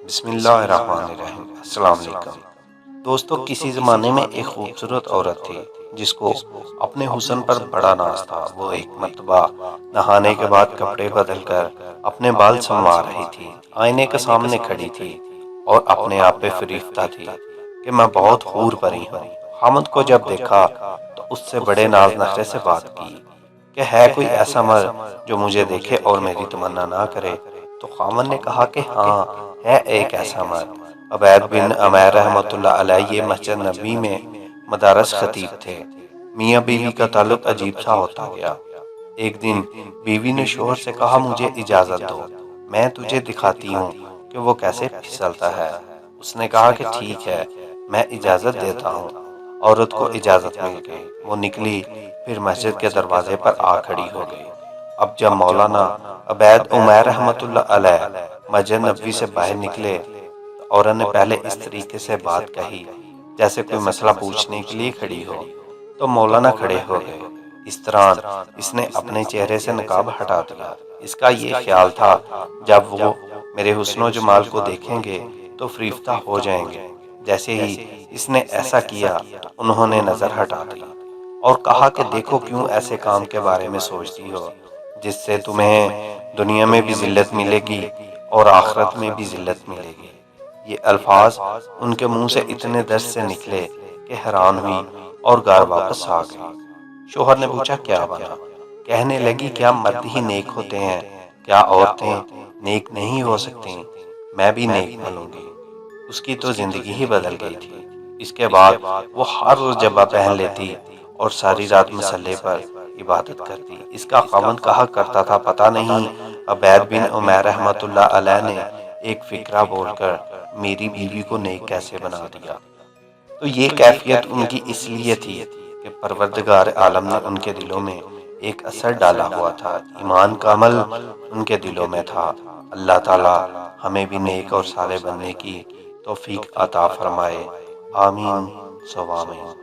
بسم اللہ الرحمن الرحیم۔ السلام علیکم دوستو، کسی زمانے میں ایک خوبصورت عورت تھی جس کو اپنے حسن پر بڑا ناز تھا۔ وہ ایک مرتبہ نہانے کے بعد کپڑے بدل کر اپنے بال سنوار رہی تھی، آئینے کے سامنے کھڑی تھی اور اپنے آپ پہ فریفتہ تھی کہ میں بہت حور پری ہوں۔ خامد کو جب دیکھا تو اس سے بڑے ناز نخرے سے بات کی کہ ہے کوئی ایسا مرد جو مجھے دیکھے اور میری تمنا نہ کرے؟ تو خامد نے کہا کہ ہاں، ہے ایک ایسا مرد۔ عبید بن عمیر رحمۃ اللہ علیہ یہ مسجد نبی میں مدارس خطیب تھے۔ میاں بیوی کا تعلق عجیب سا ہوتا گیا۔ ایک دن بیوی نے شوہر سے کہا، مجھے اجازت دو، میں تجھے دکھاتی ہوں کہ وہ کیسے پھسلتا ہے۔ اس نے کہا کہ ٹھیک ہے، میں اجازت دیتا ہوں۔ عورت کو اجازت مل گئی، وہ نکلی، پھر مسجد کے دروازے پر آ کھڑی ہو گئی۔ اب جب مولانا عبید عمیر رحمۃ اللہ علیہ مسجد نبوی سے باہر نکلے تو عورت نے پہلے اس طریقے سے بات کہی جیسے کوئی مسئلہ پوچھنے کے لیے کھڑی ہو، تو مولانا کھڑے ہو گئے۔ اس طرح اس نے اپنے چہرے سے نقاب ہٹا دیا۔ اس کا یہ خیال تھا جب وہ میرے حسن و جمال کو دیکھیں گے تو فریفتہ ہو جائیں گے۔ جیسے ہی اس نے ایسا کیا تو انہوں نے نظر ہٹا دی اور کہا کہ دیکھو، کیوں ایسے کام کے بارے میں سوچتی ہو جس سے تمہیں دنیا میں بھی ذلت ملے گی اور آخرت میں بھی ذلت ملے گی۔ یہ الفاظ ان کے منہ سے اتنے درد سے نکلے کہ حیران ہوئی اور گھر واپس آ گئی۔ شوہر نے پوچھا کیا بنا؟ کہنے لگی، کیا مرد ہی نیک ہوتے ہیں؟ کیا عورتیں نیک نہیں ہو سکتی؟ میں بھی نیک بنوں گی۔ اس کی تو زندگی ہی بدل گئی تھی۔ اس کے بعد وہ ہر روز جبہ پہن لیتی اور ساری رات مصلے پر عبادت کرتی۔ اس کا خاوند کہا کرتا تھا، پتہ نہیں عبید بن عمیر رحمۃ اللہ علیہ نے ایک فکرہ بول کر میری بیوی کو نیک کیسے بنا دیا۔ تو یہ کیفیت ان کی اس لیے تھی کہ پروردگار عالم نے ان کے دلوں میں ایک اثر ڈالا ہوا تھا، ایمان کا عمل ان کے دلوں میں تھا۔ اللہ تعالی ہمیں بھی نیک اور صالح بننے کی توفیق عطا فرمائے۔ آمین ثم آمین۔